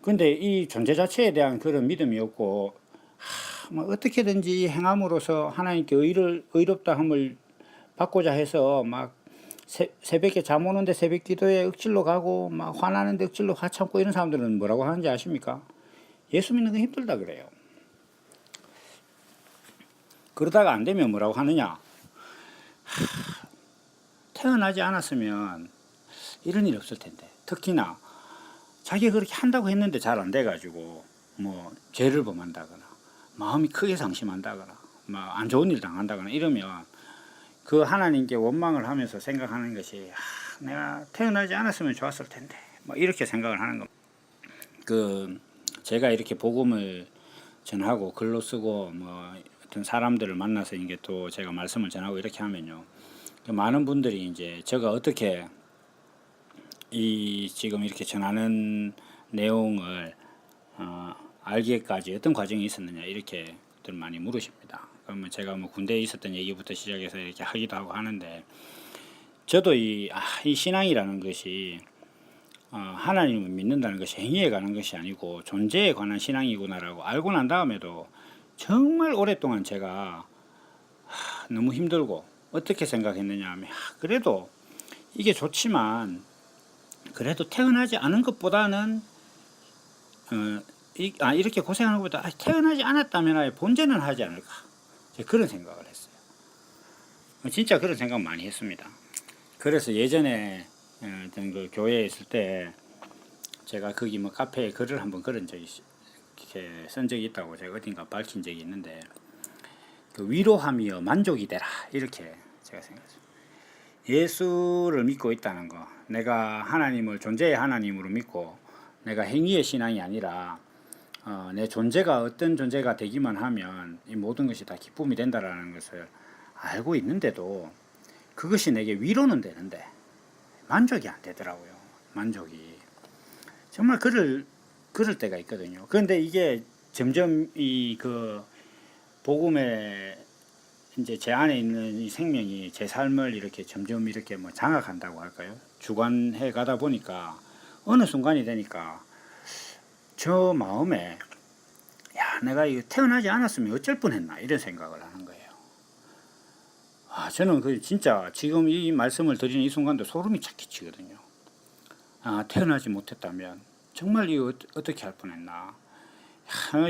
Speaker 1: 근데 이 존재 자체에 대한 그런 믿음이 없고 뭐 어떻게든지 행함으로써 하나님께 의롭다 함을 받고자 해서 막 새벽에 잠 오는데 새벽 기도에 억질로 가고 막 화나는데 억질로 화참고 이런 사람들은 뭐라고 하는지 아십니까? 예수 믿는 거 힘들다 그래요. 그러다가 안 되면 뭐라고 하느냐? 태어나지 않았으면 이런 일이 없을 텐데. 특히나 자기가 그렇게 한다고 했는데 잘 안 돼가지고 뭐 죄를 범한다거나 마음이 크게 상심한다거나 막 안 좋은 일 당한다거나 이러면 그 하나님께 원망을 하면서 생각하는 것이 내가 태어나지 않았으면 좋았을 텐데 뭐 이렇게 생각을 하는 겁니다. 제가 이렇게 복음을 전하고 글로 쓰고 뭐 어떤 사람들을 만나서 이게 또 제가 말씀을 전하고 이렇게 하면요, 많은 분들이 이제 제가 어떻게 지금 이렇게 전하는 내용을 알기까지 어떤 과정이 있었느냐 이렇게 많이 물으십니다. 그러면 제가 뭐 군대에 있었던 얘기부터 시작해서 이렇게 하기도 하고 하는데, 저도 이 신앙이라는 것이 하나님을 믿는다는 것이 행위에 관한 것이 아니고 존재에 관한 신앙이구나라고 알고 난 다음에도 정말 오랫동안 제가 너무 힘들고 어떻게 생각했느냐 하면 그래도 이게 좋지만 그래도 태어나지 않은 것보다는 이렇게 고생하는 것보다 태어나지 않았다면 아예 본전은 하지 않을까, 그런 생각을 했어요. 진짜 그런 생각 많이 했습니다. 그래서 예전에 어떤 그 교회에 있을 때 제가 거기 뭐 카페에 글을 한번 그런 적이 이렇게 쓴 적이 있다고 제가 어딘가 밝힌 적이 있는데, 그 위로하며 만족이 되라, 이렇게 제가 생각했어요. 예수를 믿고 있다는 거, 내가 하나님을 존재의 하나님으로 믿고 내가 행위의 신앙이 아니라 내 존재가 어떤 존재가 되기만 하면 이 모든 것이 다 기쁨이 된다라는 것을 알고 있는데도 그것이 내게 위로는 되는데 만족이 안 되더라고요. 만족이 정말 그럴 때가 있거든요. 그런데 이게 점점 이 그 복음의 이제 제 안에 있는 이 생명이 제 삶을 이렇게 점점 이렇게 뭐 장악한다고 할까요? 주관해 가다 보니까 어느 순간이 되니까 저 마음에, 야, 내가 이거 태어나지 않았으면 어쩔 뻔했나, 이런 생각을 하는 거예요. 저는 그 진짜 지금 이 말씀을 드리는 이 순간도 소름이 착 끼치거든요. 태어나지 못했다면 정말 이거 어떻게 할 뻔했나.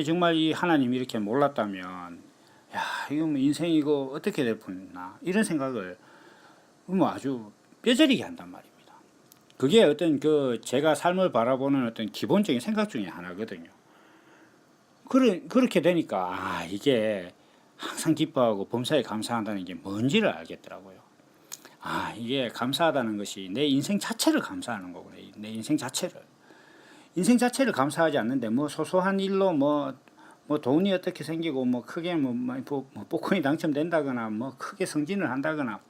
Speaker 1: 정말 이 하나님 이렇게 몰랐다면, 야, 이거 뭐 인생 이거 어떻게 될 뻔했나, 이런 생각을 뭐 아주 뼈저리게 한단 말입니다. 그게 어떤 그 제가 삶을 바라보는 어떤 기본적인 생각 중에 하나거든요. 그렇게 되니까 이게 항상 기뻐하고 범사에 감사한다는 게 뭔지를 알겠더라고요. 이게 감사하다는 것이 내 인생 자체를 감사하는 거구나. 내 인생 자체를 감사하지 않는데 뭐 소소한 일로 뭐 돈이 어떻게 생기고 뭐 크게 뭐 복권이 당첨된다거나 뭐 크게 승진을 한다거나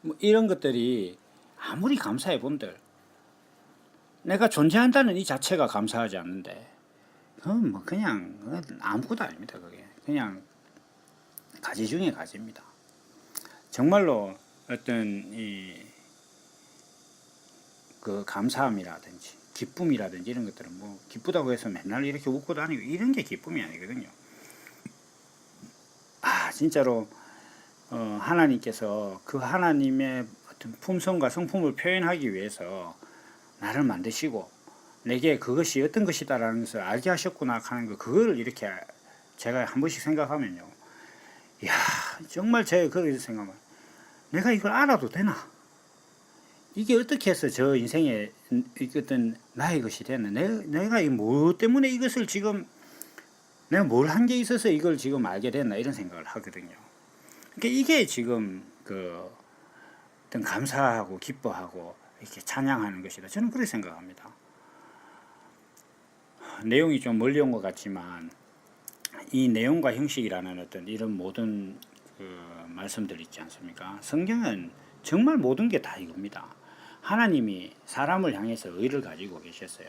Speaker 1: 뭐 이런 것들이 아무리 감사해 본들 내가 존재한다는 이 자체가 감사하지 않는데, 그건 뭐 그냥 아무것도 아닙니다. 그게 그냥 가지 중에 가지입니다. 정말로 어떤 그 감사함이라든지 기쁨이라든지 이런 것들은 뭐 기쁘다고 해서 맨날 이렇게 웃고 다니고 이런 게 기쁨이 아니거든요. 진짜로 하나님께서 그 하나님의 어떤 품성과 성품을 표현하기 위해서 나를 만드시고 내게 그것이 어떤 것이다라는 것을 알게 하셨구나 하는 거, 그걸 이렇게 제가 한 번씩 생각하면요, 이야, 정말 제가 그렇게 생각하면 내가 이걸 알아도 되나? 이게 어떻게 해서 저 인생에 어떤 나의 것이 됐나? 내가 뭐 때문에 이것을 지금 내가 뭘 한 게 있어서 이걸 지금 알게 됐나, 이런 생각을 하거든요. 그러니까 이게 지금 그 어떤 감사하고 기뻐하고 이렇게 찬양하는 것이다, 저는 그렇게 생각합니다. 내용이 좀 멀리 온 것 같지만 이 내용과 형식이라는 어떤 이런 모든 그 말씀들 있지 않습니까? 성경은 정말 모든 게 다 이겁니다. 하나님이 사람을 향해서 의를 가지고 계셨어요.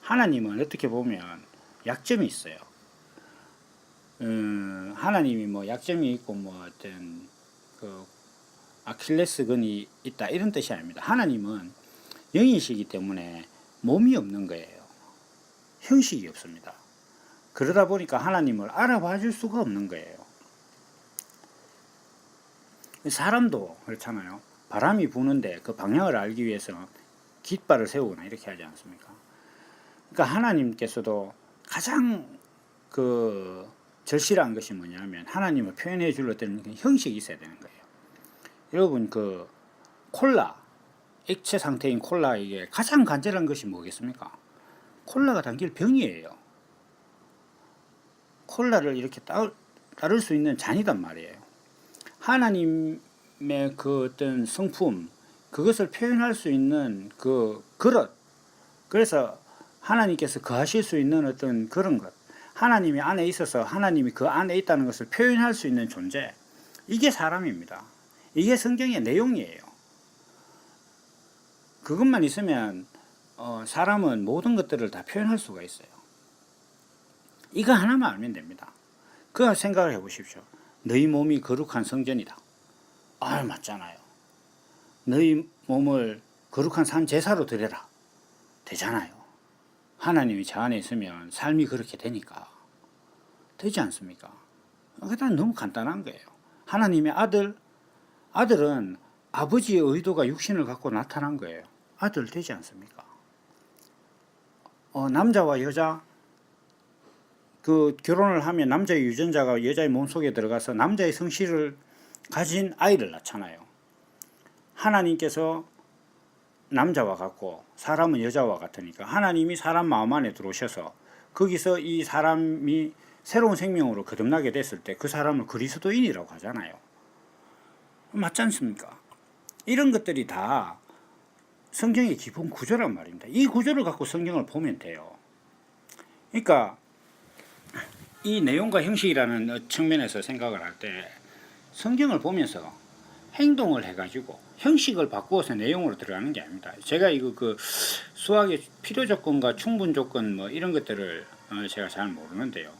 Speaker 1: 하나님은 어떻게 보면 약점이 있어요. 하나님이 뭐 약점이 있고 뭐 어떤 그 아킬레스건이 있다, 이런 뜻이 아닙니다. 하나님은 영이시기 때문에 몸이 없는 거예요. 형식이 없습니다. 그러다 보니까 하나님을 알아봐 줄 수가 없는 거예요. 사람도 그렇잖아요. 바람이 부는데 그 방향을 알기 위해서 깃발을 세우거나 이렇게 하지 않습니까? 그러니까 하나님께서도 가장 그 절실한 것이 뭐냐면 하나님을 표현해 줄 어떤 형식이 있어야 되는 거예요. 여러분, 그 콜라, 액체 상태인 콜라에게 가장 간절한 것이 뭐겠습니까? 콜라가 담길 병이에요. 콜라를 이렇게 따를 수 있는 잔이단 말이에요. 하나님의 그 어떤 성품, 그것을 표현할 수 있는 그 그릇, 그래서 하나님께서 거하실 수 있는 어떤 그런 것, 하나님이 안에 있어서 하나님이 그 안에 있다는 것을 표현할 수 있는 존재, 이게 사람입니다. 이게 성경의 내용이에요. 그것만 있으면 사람은 모든 것들을 다 표현할 수가 있어요. 이거 하나만 알면 됩니다. 그 생각을 해보십시오. 너희 몸이 거룩한 성전이다. 맞잖아요. 너희 몸을 거룩한 산 제사로 드려라. 되잖아요. 하나님이 저 안에 있으면 삶이 그렇게 되니까 되지 않습니까? 그게 너무 간단한 거예요. 하나님의 아들은 아버지의 의도가 육신을 갖고 나타난 거예요. 아들 되지 않습니까? 남자와 여자 그 결혼을 하면 남자의 유전자가 여자의 몸속에 들어가서 남자의 성실을 가진 아이를 낳잖아요. 하나님께서 남자와 같고 사람은 여자와 같으니까 하나님이 사람 마음 안에 들어오셔서 거기서 이 사람이 새로운 생명으로 거듭나게 됐을 때 그 사람을 그리스도인이라고 하잖아요. 맞지 않습니까? 이런 것들이 다 성경의 기본 구조란 말입니다. 이 구조를 갖고 성경을 보면 돼요. 그러니까 이 내용과 형식이라는 측면에서 생각을 할 때 성경을 보면서 행동을 해가지고 형식을 바꾸어서 내용으로 들어가는 게 아닙니다. 제가 이거 그 수학의 필요 조건과 충분 조건 뭐 이런 것들을 제가 잘 모르는데요.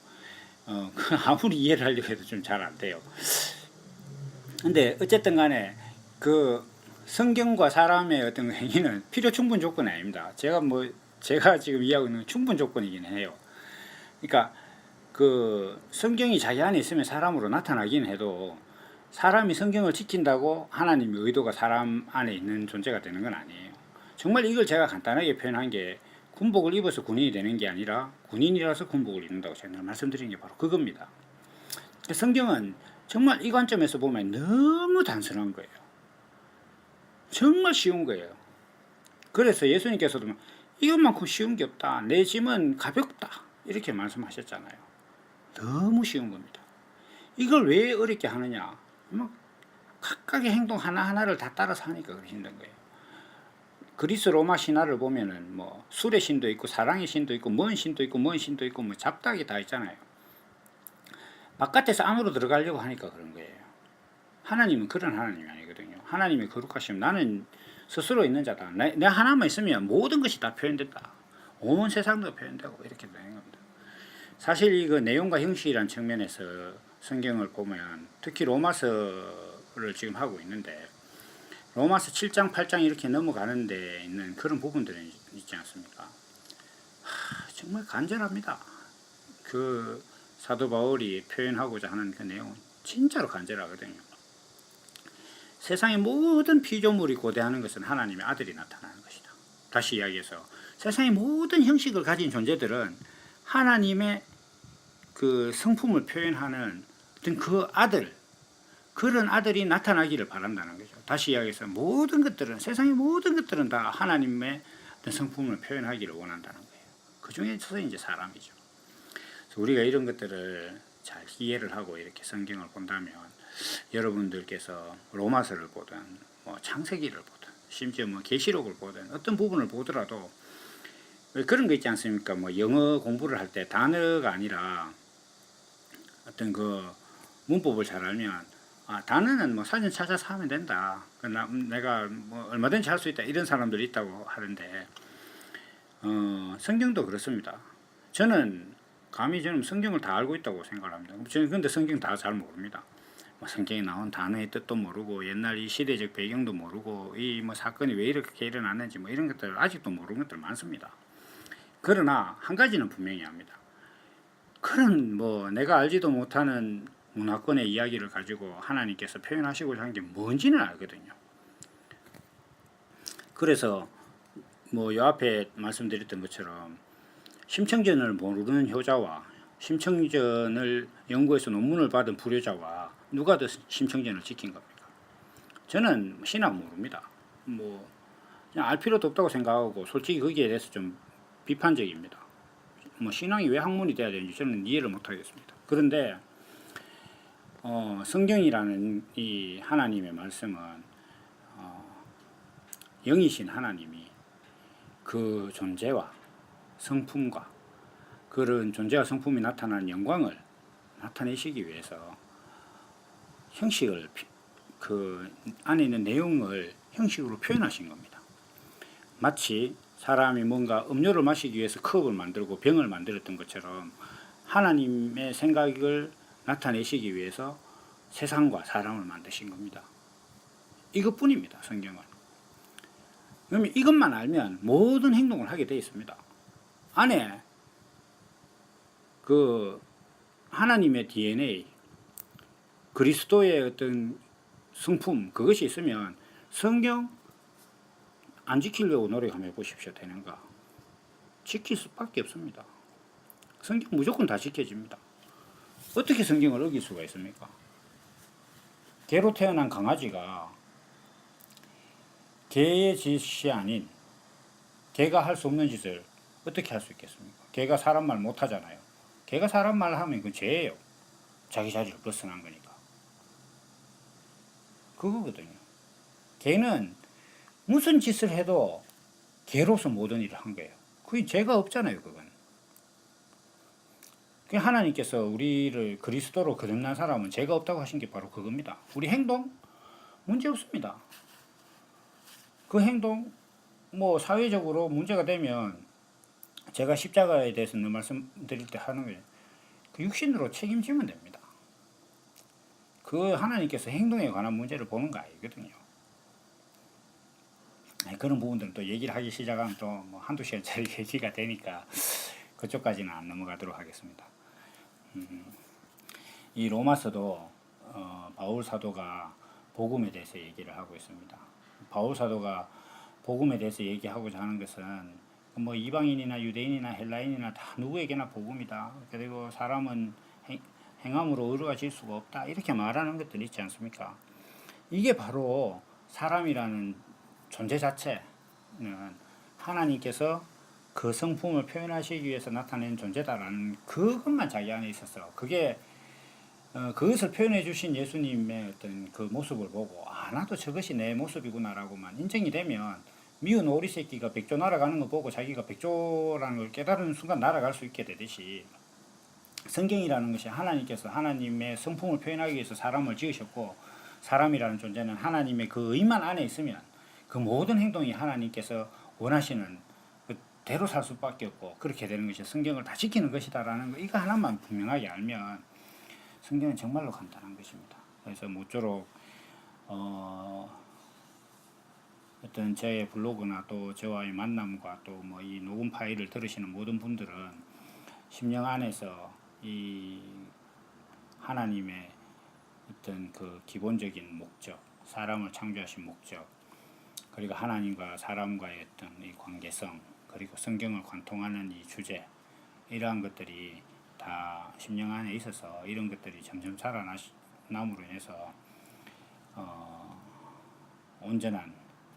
Speaker 1: 아무리 이해를 하려고 해도 좀 잘 안 돼요. 근데 어쨌든 간에 그 성경과 사람의 어떤 행위는 필요 충분 조건이 아닙니다. 제가 지금 이해하고 있는 충분 조건이긴 해요. 그러니까 그 성경이 자기 안에 있으면 사람으로 나타나긴 해도 사람이 성경을 지킨다고 하나님의 의도가 사람 안에 있는 존재가 되는 건 아니에요. 정말 이걸 제가 간단하게 표현한 게 군복을 입어서 군인이 되는 게 아니라 군인이라서 군복을 입는다고 제가 말씀드린 게 바로 그겁니다. 성경은 정말 이 관점에서 보면 너무 단순한 거예요. 정말 쉬운 거예요. 그래서 예수님께서도 이것만큼 쉬운 게 없다. 내 짐은 가볍다. 이렇게 말씀하셨잖아요. 너무 쉬운 겁니다. 이걸 왜 어렵게 하느냐? 각각의 행동 하나하나를 다 따라서 하니까 그렇게 힘든 거예요. 그리스 로마 신화를 보면은 뭐 술의 신도 있고 사랑의 신도 있고 뭔 신도 있고 뭔 신도 있고 뭐 잡다하게 다 있잖아요. 바깥에서 안으로 들어가려고 하니까 그런 거예요. 하나님은 그런 하나님이 아니거든요. 하나님의 거룩하시면 나는 스스로 있는 자다. 내 하나만 있으면 모든 것이 다 표현된다. 온 세상도 표현되고 이렇게 되는 겁니다. 사실 이거 내용과 형식이라는 측면에서 성경을 보면 특히 로마서를 지금 하고 있는데 로마서 7장 8장 이렇게 넘어가는 데 있는 그런 부분들이 있지 않습니까? 정말 간절합니다. 그 사도 바울이 표현하고자 하는 그 내용은 진짜로 간절하거든요. 세상의 모든 피조물이 고대하는 것은 하나님의 아들이 나타나는 것이다. 다시 이야기해서 세상의 모든 형식을 가진 존재들은 하나님의 그 성품을 표현하는 어떤 그 아들, 그런 아들이 나타나기를 바란다는 거죠. 다시 이야기해서 모든 것들은, 세상의 모든 것들은 다 하나님의 어떤 성품을 표현하기를 원한다는 거예요. 그 중에서 이제 사람이죠. 그래서 우리가 이런 것들을 잘 이해를 하고 이렇게 성경을 본다면 여러분들께서 로마서를 보든 뭐 창세기를 보든 심지어 뭐 계시록을 보든 어떤 부분을 보더라도 그런 거 있지 않습니까? 뭐 영어 공부를 할 때 단어가 아니라 어떤 그 문법을 잘 알면 단어는 뭐 사진 찾아서 하면 된다. 내가 뭐 얼마든지 할 수 있다. 이런 사람들이 있다고 하는데 성경도 그렇습니다. 저는 감히 성경을 다 알고 있다고 생각합니다. 저는 근데 성경 다 잘 모릅니다. 성경에 나온 단어의 뜻도 모르고 옛날 이 시대적 배경도 모르고 이 뭐 사건이 왜 이렇게 일어났는지 뭐 이런 것들 아직도 모르는 것들 많습니다. 그러나 한 가지는 분명히 합니다. 그런 뭐 내가 알지도 못하는 문화권의 이야기를 가지고 하나님께서 표현하시고자 하는 게 뭔지는 알거든요. 그래서 뭐 요 앞에 말씀드렸던 것처럼 심청전을 모르는 효자와 심청전을 연구해서 논문을 받은 불효자와 누가 더 심청전을 지킨 겁니까? 저는 신학 모릅니다. 뭐 그냥 알 필요도 없다고 생각하고 솔직히 거기에 대해서 좀 비판적입니다. 뭐 신앙이 왜 학문이 돼야 되는지 저는 이해를 못하겠습니다. 그런데 성경이라는 이 하나님의 말씀은 영이신 하나님이 그 존재와 성품과 그런 존재와 성품이 나타나는 영광을 나타내시기 위해서 형식을 그 안에 있는 내용을 형식으로 표현하신 겁니다. 마치 사람이 뭔가 음료를 마시기 위해서 컵을 만들고 병을 만들었던 것처럼 하나님의 생각을 나타내시기 위해서 세상과 사람을 만드신 겁니다. 이것뿐입니다. 성경은. 그러면 이것만 알면 모든 행동을 하게 되어 있습니다. 안에 그 하나님의 DNA, 그리스도의 어떤 성품 그것이 있으면 성경 안 지키려고 노력 한번 해보십시오. 되는가? 지킬 수밖에 없습니다. 성경 무조건 다 지켜집니다. 어떻게 성경을 어길 수가 있습니까? 개로 태어난 강아지가 개의 짓이 아닌, 개가 할 수 없는 짓을 어떻게 할 수 있겠습니까? 개가 사람 말 못하잖아요. 개가 사람 말 하면 그건 죄예요. 자기 자리를 벗어난 거니까. 그거거든요. 개는 무슨 짓을 해도 개로서 모든 일을 한 거예요. 그게 죄가 없잖아요, 그건. 하나님께서 우리를 그리스도로 거듭난 사람은 죄가 없다고 하신 게 바로 그겁니다. 우리 행동 문제 없습니다. 그 행동 뭐 사회적으로 문제가 되면 제가 십자가에 대해서 늘 말씀드릴 때 하는 거예요. 그 육신으로 책임지면 됩니다. 그 하나님께서 행동에 관한 문제를 보는 거 아니거든요. 그런 부분들은 또 얘기를 하기 시작하면 또 뭐 한두 시간짜리 얘기가 되니까 그쪽까지는 안 넘어가도록 하겠습니다. 이 로마서도 바울 사도가 복음에 대해서 얘기를 하고 있습니다. 바울 사도가 복음에 대해서 얘기하고자 하는 것은 뭐 이방인이나 유대인이나 헬라인이나 다 누구에게나 복음이다. 그리고 사람은 행함으로 의로워질 수가 없다. 이렇게 말하는 것들이 있지 않습니까? 이게 바로 사람이라는 존재 자체는 하나님께서 그 성품을 표현하시기 위해서 나타낸 존재다라는 그것만 자기 안에 있었어. 그게 그것을 표현해 주신 예수님의 어떤 그 모습을 보고 나도 저것이 내 모습이구나라고만 인정이 되면 미운 오리 새끼가 백조 날아가는 거 보고 자기가 백조라는 걸 깨달은 순간 날아갈 수 있게 되듯이 성경이라는 것이 하나님께서 하나님의 성품을 표현하기 위해서 사람을 지으셨고 사람이라는 존재는 하나님의 그 의만 안에 있으면 그 모든 행동이 하나님께서 원하시는 그대로 살 수밖에 없고 그렇게 되는 것이 성경을 다 지키는 것이다라는 거 이거 하나만 분명하게 알면 성경은 정말로 간단한 것입니다. 그래서 모쪼록 어떤 제 블로그나 또 저와의 만남과 또 뭐 이 녹음 파일을 들으시는 모든 분들은 심령 안에서 이 하나님의 어떤 그 기본적인 목적, 사람을 창조하신 목적, 그리고 하나님과 사람과의 어떤 이 관계성, 그리고 성경을 관통하는 이 주제, 이러한 것들이 다 심령 안에 있어서 이런 것들이 점점 자라남으로 인해서 온전한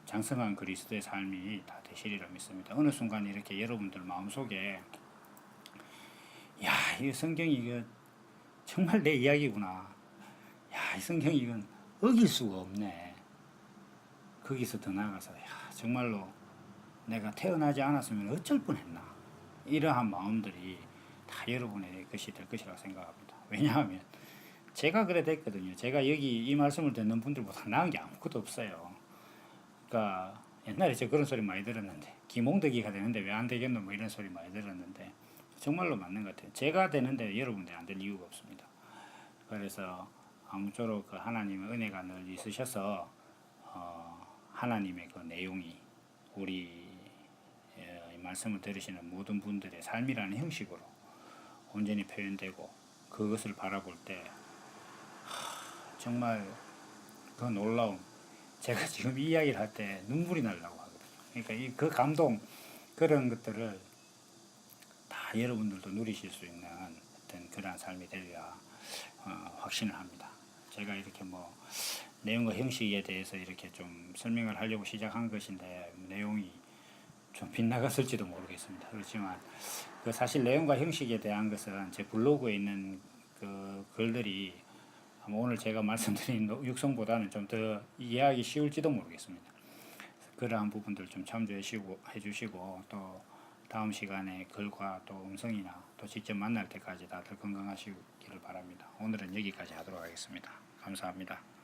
Speaker 1: 장성한 그리스도의 삶이 다 되시리라 믿습니다. 어느 순간 이렇게 여러분들 마음속에 야, 이 성경이 이거 정말 내 이야기구나. 야, 이 성경이 이건 어길 수가 없네. 거기서 더 나아가서 야, 정말로 내가 태어나지 않았으면 어쩔 뻔했나. 이러한 마음들이 다 여러분의 것이 될 것이라고 생각합니다. 왜냐하면 제가 그래 됐거든요. 제가 여기 이 말씀을 듣는 분들보다 나은 게 아무것도 없어요. 그러니까 옛날에 저 그런 소리 많이 들었는데 기몽덕이가 되는데 왜 안 되겠노 뭐 이런 소리 많이 들었는데 정말로 맞는 것 같아요. 제가 되는데 여러분들이 안 될 이유가 없습니다. 그래서 아무쪼록 그 하나님의 은혜가 늘 있으셔서 하나님의 그 내용이 우리 말씀을 들으시는 모든 분들의 삶이라는 형식으로 온전히 표현되고 그것을 바라볼 때 정말 그 놀라움, 제가 지금 이 이야기를 할 때 눈물이 나려고 하거든요. 그러니까 그 감동, 그런 것들을 다 여러분들도 누리실 수 있는 어떤 그러한 삶이 되리라 확신을 합니다. 제가 이렇게 뭐 내용과 형식에 대해서 이렇게 좀 설명을 하려고 시작한 것인데 내용이 좀 빗나갔을지도 모르겠습니다. 그렇지만 그 사실 내용과 형식에 대한 것은 제 블로그에 있는 그 글들이 오늘 제가 말씀드린 육성보다는 좀 더 이해하기 쉬울지도 모르겠습니다. 그러한 부분들 좀 참조해 주시고 또 다음 시간에 글과 또 음성이나 또 직접 만날 때까지 다들 건강하시기를 바랍니다. 오늘은 여기까지 하도록 하겠습니다. 감사합니다.